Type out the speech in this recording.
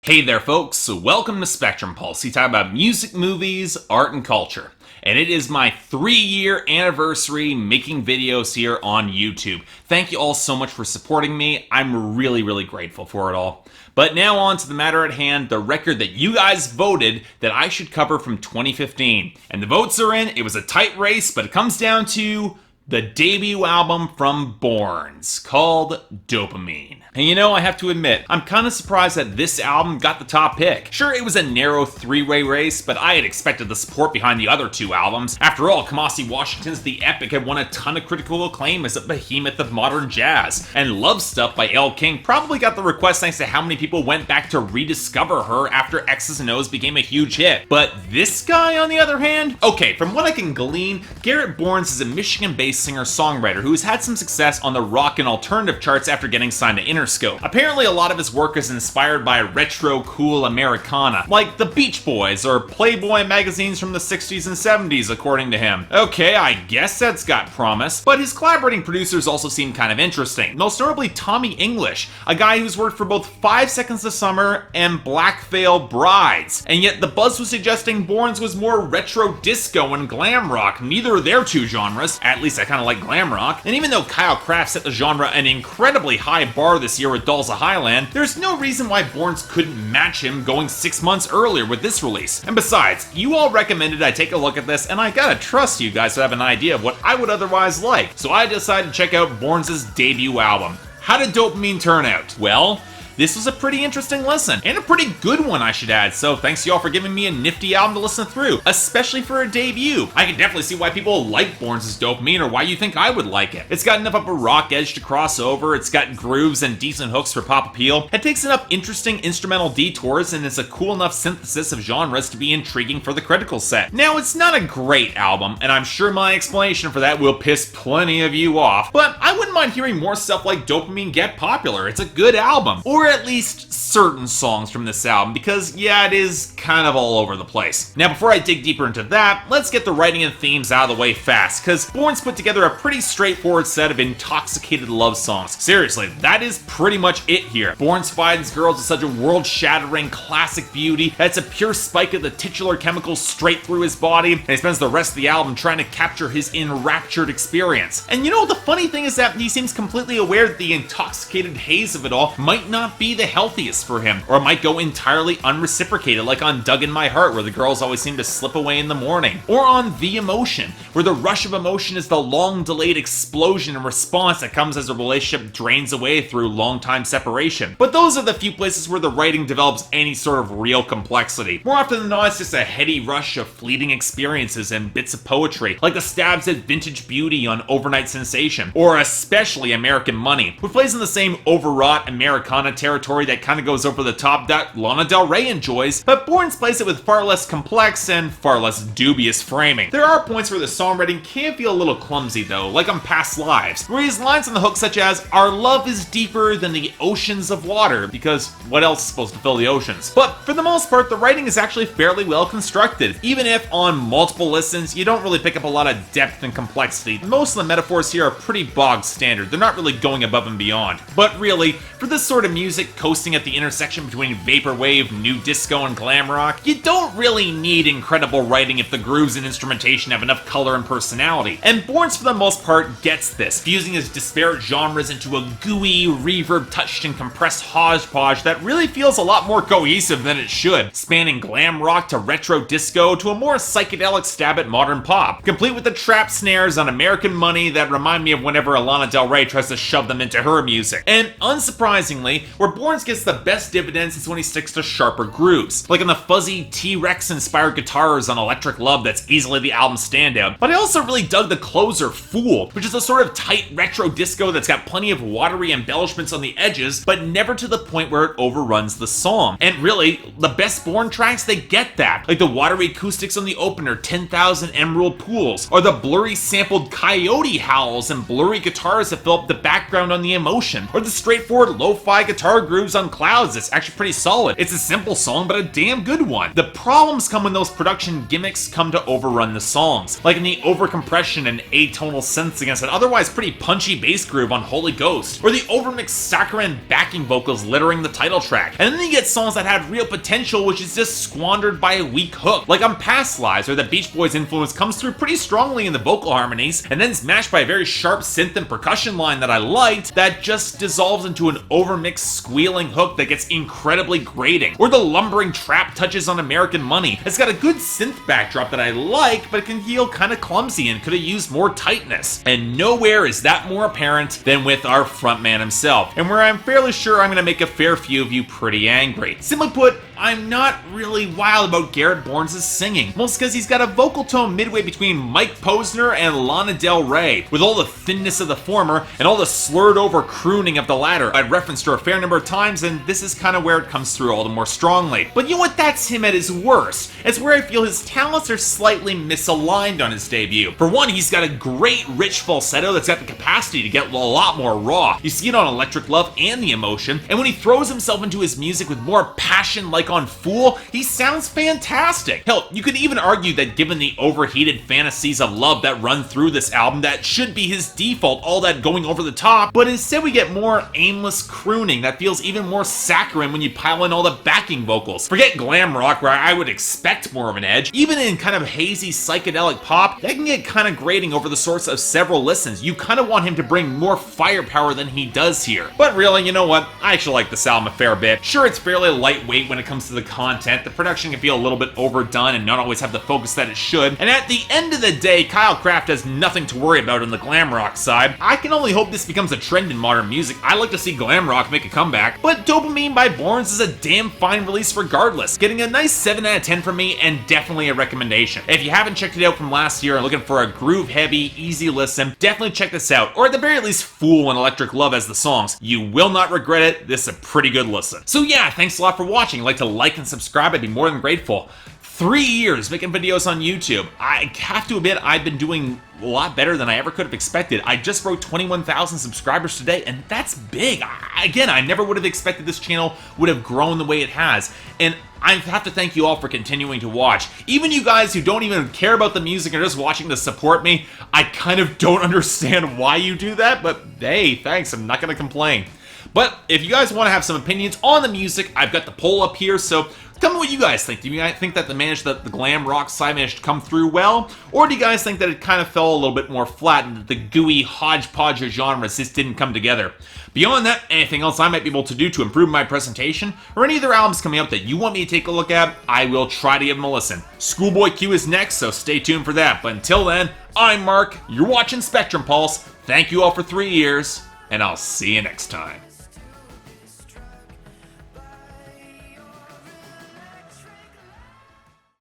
Hey there folks, welcome to Spectrum Pulse. We talk about music, movies, art, and culture. And it is my 3-year anniversary making videos here on YouTube. Thank you all so much for supporting me. I'm really grateful for it all. But now on to the matter at hand, the record that you guys voted that I should cover from 2015. And the votes are in. It was a tight race, but it comes down to the debut album from BØRNS called Dopamine. And you know, I have to admit, I'm kind of surprised that this album got the top pick. Sure, it was a narrow 3-way race, but I had expected the support behind the other 2 albums. After all, Kamasi Washington's The Epic had won a ton of critical acclaim as a behemoth of modern jazz. And Love Stuff by Elle King probably got the request thanks to how many people went back to rediscover her after X's and O's became a huge hit. But this guy, on the other hand? Okay, from what I can glean, Garrett Borns is a Michigan-based singer-songwriter who has had some success on the rock and alternative charts after getting signed to Interscope. Apparently a lot of his work is inspired by retro cool Americana, like the Beach Boys or Playboy magazines from the 60s and 70s, according to him. Okay, I guess that's got promise, but his collaborating producers also seem kind of interesting, most notably Tommy English, a guy who's worked for both 5 Seconds of Summer and Black Veil Brides. And yet the buzz was suggesting Borns was more retro disco and glam rock, neither of their 2 genres, at least I kind of like glam rock. And even though Kyle Kraft set the genre an incredibly high bar this year with Dolls of Highland, there's no reason why Borns couldn't match him going 6 months earlier with this release. And besides, you all recommended I take a look at this, and I gotta trust you guys to have an idea of what I would otherwise like. So I decided to check out Borns' debut album. How did Dopamine turn out? Well, this was a pretty interesting listen, and a pretty good one I should add, so thanks y'all for giving me a nifty album to listen through, especially for a debut. I can definitely see why people like Borns' Dopamine, or why you think I would like it. It's got enough of a rock edge to cross over, it's got grooves and decent hooks for pop appeal, it takes enough interesting instrumental detours, and it's a cool enough synthesis of genres to be intriguing for the critical set. Now, it's not a great album, and I'm sure my explanation for that will piss plenty of you off, but I wouldn't mind hearing more stuff like Dopamine get popular. It's a good album. Or at least certain songs from this album, because yeah, it is kind of all over the place. Now, before I dig deeper into that, let's get the writing and themes out of the way fast, because Borns put together a pretty straightforward set of intoxicated love songs. Seriously, that is pretty much it here. Borns finds girls with such a world-shattering classic beauty that's a pure spike of the titular chemicals straight through his body, and he spends the rest of the album trying to capture his enraptured experience. And you know, the funny thing is that he seems completely aware that the intoxicated haze of it all might not be the healthiest for him, or it might go entirely unreciprocated, like on Dug in My Heart, where the girls always seem to slip away in the morning, or on The Emotion, where the rush of emotion is the long-delayed explosion and response that comes as a relationship drains away through long-time separation. But those are the few places where the writing develops any sort of real complexity. More often than not, it's just a heady rush of fleeting experiences and bits of poetry, like the stabs at vintage beauty on Overnight Sensation, or especially American Money, which plays in the same overwrought Americana territory that kind of goes over the top that Lana Del Rey enjoys, but Borns plays it with far less complex and far less dubious framing. There are points where the songwriting can feel a little clumsy though, like on Past Lives, where he has lines on the hook such as, "Our love is deeper than the oceans of water," because what else is supposed to fill the oceans? But for the most part, the writing is actually fairly well constructed, even if on multiple listens, you don't really pick up a lot of depth and complexity. Most of the metaphors here are pretty bog standard, they're not really going above and beyond. But really, for this sort of music coasting at the intersection between vaporwave, new disco, and glam rock, you don't really need incredible writing if the grooves and instrumentation have enough color and personality. And Borns, for the most part, gets this, fusing his disparate genres into a gooey, reverb-touched and compressed hodgepodge that really feels a lot more cohesive than it should, spanning glam rock to retro disco to a more psychedelic stab at modern pop, complete with the trap snares on American Money that remind me of whenever Lana Del Rey tries to shove them into her music. And unsurprisingly, where Borns gets the best dividends is when he sticks to sharper grooves, like on the fuzzy T-Rex inspired guitars on Electric Love that's easily the album's standout. But I also really dug the closer, Fool, which is a sort of tight retro disco that's got plenty of watery embellishments on the edges, but never to the point where it overruns the song. And really, the best Born tracks, they get that, like the watery acoustics on the opener, 10,000 Emerald Pools, or the blurry sampled coyote howls and blurry guitars that fill up the background on The Emotion, or the straightforward lo-fi guitar guitar grooves on Clouds that's actually pretty solid. It's a simple song, but a damn good one. The problems come when those production gimmicks come to overrun the songs, like in the overcompression and atonal synths against an otherwise pretty punchy bass groove on Holy Ghost, or the overmixed saccharine backing vocals littering the title track. And then you get songs that have real potential which is just squandered by a weak hook, like on Past Lives, where the Beach Boys influence comes through pretty strongly in the vocal harmonies, and then smashed by a very sharp synth and percussion line that I liked that just dissolves into an overmixed squealing hook that gets incredibly grating. Or the lumbering trap touches on American Money. It's got a good synth backdrop that I like, but it can feel kind of clumsy and could have used more tightness. And nowhere is that more apparent than with our frontman himself, and where I'm fairly sure I'm going to make a fair few of you pretty angry. Simply put, I'm not really wild about Garrett Borns' singing, mostly because he's got a vocal tone midway between Mike Posner and Lana Del Rey, with all the thinness of the former and all the slurred over crooning of the latter. I've referenced her a fair number of times, and this is kind of where it comes through all the more strongly. But you know what, that's him at his worst. It's where I feel his talents are slightly misaligned on his debut. For one, he's got a great rich falsetto that's got the capacity to get a lot more raw. You see it on Electric Love and The Emotion, and when he throws himself into his music with more passion like on Fool, he sounds fantastic. Hell, you could even argue that given the overheated fantasies of love that run through this album, that should be his default, all that going over the top, but instead we get more aimless crooning that feels even more saccharine when you pile in all the backing vocals. Forget glam rock, where I would expect more of an edge. Even in kind of hazy psychedelic pop, that can get kind of grating over the course of several listens. You kind of want him to bring more firepower than he does here. But really, you know what? I actually like this album a fair bit. Sure, it's fairly lightweight when it comes to the content. The production can feel a little bit overdone and not always have the focus that it should. And at the end of the day, Kyle Craft has nothing to worry about on the glam rock side. I can only hope this becomes a trend in modern music. I like to see glam rock make a comeback. But Dopamine by Borns is a damn fine release regardless. Getting a nice 7 out of 10 from me, and definitely a recommendation. If you haven't checked it out from last year and looking for a groove-heavy, easy listen, definitely check this out. Or at the very least, Fool and Electric Love as the songs. You will not regret it. This is a pretty good listen. So yeah, thanks a lot for watching. If you'd like to like and subscribe, I'd be more than grateful. 3 years making videos on YouTube. I have to admit, I've been doing a lot better than I ever could have expected. I just broke 21,000 subscribers today, and that's big. Again, I never would have expected this channel would have grown the way it has. And I have to thank you all for continuing to watch. Even you guys who don't even care about the music and are just watching to support me, I kind of don't understand why you do that, but hey, thanks, I'm not gonna complain. But if you guys want to have some opinions on the music, I've got the poll up here, so tell me what you guys think. Do you guys think that the glam rock side managed to come through well? Or do you guys think that it kind of fell a little bit more flat and that the gooey hodgepodge of genres just didn't come together? Beyond that, anything else I might be able to do to improve my presentation, or any other albums coming up that you want me to take a look at, I will try to give them a listen. Schoolboy Q is next, so stay tuned for that. But until then, I'm Mark, you're watching Spectrum Pulse. Thank you all for 3 years, and I'll see you next time.